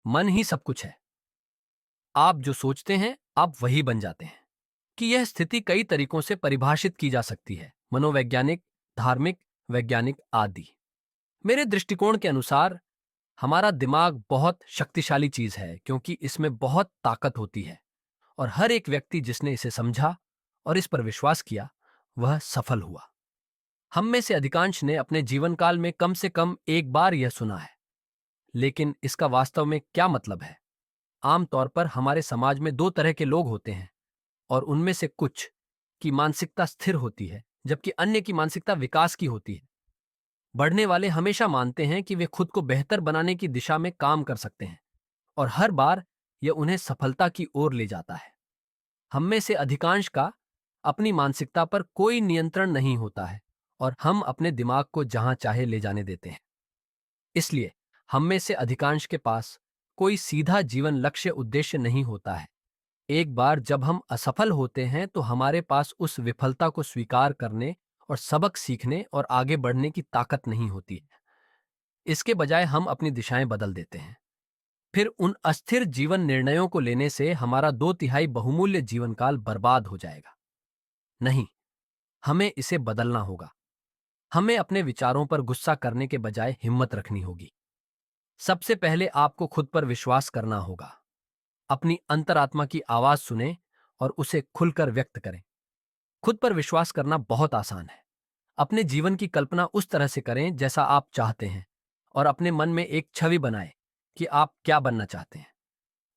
मन ही सब कुछ है। आप जो सोचते हैं आप वही बन जाते हैं। कि यह स्थिति कई तरीकों से परिभाषित की जा सकती है, मनोवैज्ञानिक, धार्मिक, वैज्ञानिक आदि। मेरे दृष्टिकोण के अनुसार हमारा दिमाग बहुत शक्तिशाली चीज है क्योंकि इसमें बहुत ताकत होती है और हर एक व्यक्ति जिसने इसे समझा और इस पर विश्वास किया वह सफल हुआ। हम में से अधिकांश ने अपने जीवन काल में कम से कम एक बार यह सुना है, लेकिन इसका वास्तव में क्या मतलब है? आमतौर पर हमारे समाज में दो तरह के लोग होते हैं और उनमें से कुछ की मानसिकता स्थिर होती है जबकि अन्य की मानसिकता विकास की होती है। बढ़ने वाले हमेशा मानते हैं कि वे खुद को बेहतर बनाने की दिशा में काम कर सकते हैं और हर बार यह उन्हें सफलता की ओर ले जाता है। हम में से अधिकांश का अपनी मानसिकता पर कोई नियंत्रण नहीं होता है और हम अपने दिमाग को जहां चाहे ले जाने देते हैं। इसलिए हम में से अधिकांश के पास कोई सीधा जीवन लक्ष्य उद्देश्य नहीं होता है। एक बार जब हम असफल होते हैं तो हमारे पास उस विफलता को स्वीकार करने और सबक सीखने और आगे बढ़ने की ताकत नहीं होती है। इसके बजाय हम अपनी दिशाएं बदल देते हैं। फिर उन अस्थिर जीवन निर्णयों को लेने से हमारा 2/3 बहुमूल्य जीवन काल बर्बाद हो जाएगा। नहीं, हमें इसे बदलना होगा। हमें अपने विचारों पर गुस्सा करने के बजाय हिम्मत रखनी होगी। सबसे पहले आपको खुद पर विश्वास करना होगा। अपनी अंतरात्मा की आवाज सुने और उसे खुलकर व्यक्त करें। खुद पर विश्वास करना बहुत आसान है। अपने जीवन की कल्पना उस तरह से करें जैसा आप चाहते हैं और अपने मन में एक छवि बनाएं कि आप क्या बनना चाहते हैं।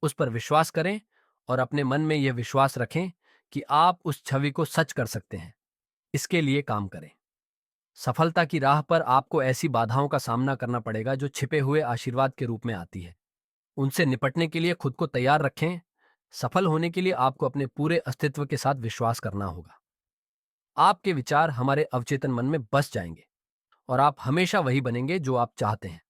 उस पर विश्वास करें और अपने मन में यह विश्वास रखें कि आप उस छवि को सच कर सकते हैं। इसके लिए काम करें। सफलता की राह पर आपको ऐसी बाधाओं का सामना करना पड़ेगा जो छिपे हुए आशीर्वाद के रूप में आती है। उनसे निपटने के लिए खुद को तैयार रखें। सफल होने के लिए आपको अपने पूरे अस्तित्व के साथ विश्वास करना होगा। आपके विचार हमारे अवचेतन मन में बस जाएंगे और आप हमेशा वही बनेंगे जो आप चाहते हैं।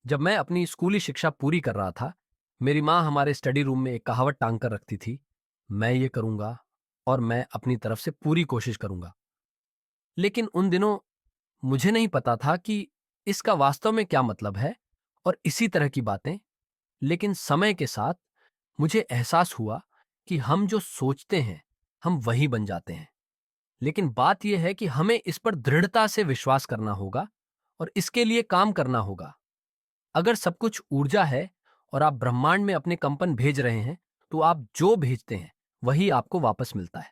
जब मैं अपनी स्कूली शिक्षा पूरी कर रहा था, मेरी माँ हमारे स्टडी रूम में एक कहावत टांग कर रखती थी, मैं ये करूंगा और मैं अपनी तरफ से पूरी कोशिश करूंगा। लेकिन उन दिनों मुझे नहीं पता था कि इसका वास्तव में क्या मतलब है और इसी तरह की बातें। लेकिन समय के साथ मुझे एहसास हुआ कि हम जो सोचते हैं हम वही बन जाते हैं। लेकिन बात यह है कि हमें इस पर दृढ़ता से विश्वास करना होगा और इसके लिए काम करना होगा। अगर सब कुछ ऊर्जा है और आप ब्रह्मांड में अपने कंपन भेज रहे हैं तो आप जो भेजते हैं वही आपको वापस मिलता है।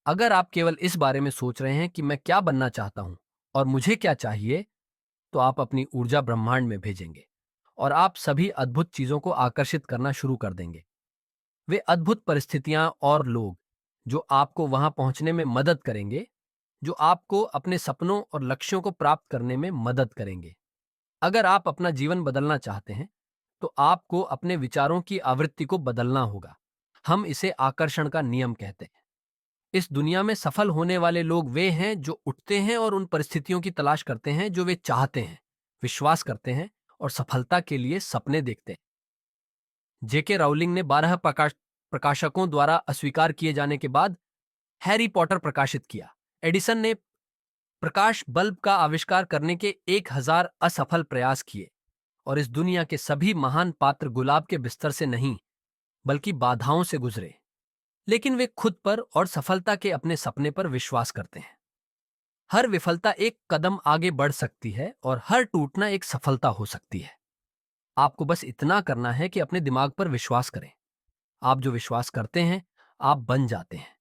अगर आप केवल इस बारे में सोच रहे हैं कि मैं क्या बनना चाहता हूं और मुझे क्या चाहिए, तो आप अपनी ऊर्जा ब्रह्मांड में भेजेंगे और आप सभी अद्भुत चीजों को आकर्षित करना शुरू कर देंगे। वे अद्भुत परिस्थितियां और लोग जो आपको वहां पहुंचने में मदद करेंगे, जो आपको अपने सपनों और लक्ष्यों को प्राप्त करने में मदद करेंगे। अगर आप अपना जीवन बदलना चाहते हैं तो आपको अपने विचारों की आवृत्ति को बदलना होगा। हम इसे आकर्षण का नियम कहते हैं। इस दुनिया में सफल होने वाले लोग वे हैं जो उठते हैं और उन परिस्थितियों की तलाश करते हैं जो वे चाहते हैं, विश्वास करते हैं और सफलता के लिए सपने देखते हैं। जेके राउलिंग ने 12 प्रकाशकों द्वारा अस्वीकार किए जाने के बाद हैरी पॉटर प्रकाशित किया। एडिसन ने प्रकाश बल्ब का आविष्कार करने के 1000 असफल प्रयास किए और इस दुनिया के सभी महान पात्र गुलाब के बिस्तर से नहीं बल्कि बाधाओं से गुजरे। लेकिन वे खुद पर और सफलता के अपने सपने पर विश्वास करते हैं। हर विफलता एक कदम आगे बढ़ सकती है और हर टूटना एक सफलता हो सकती है। आपको बस इतना करना है कि अपने दिमाग पर विश्वास करें। आप जो विश्वास करते हैं आप बन जाते हैं।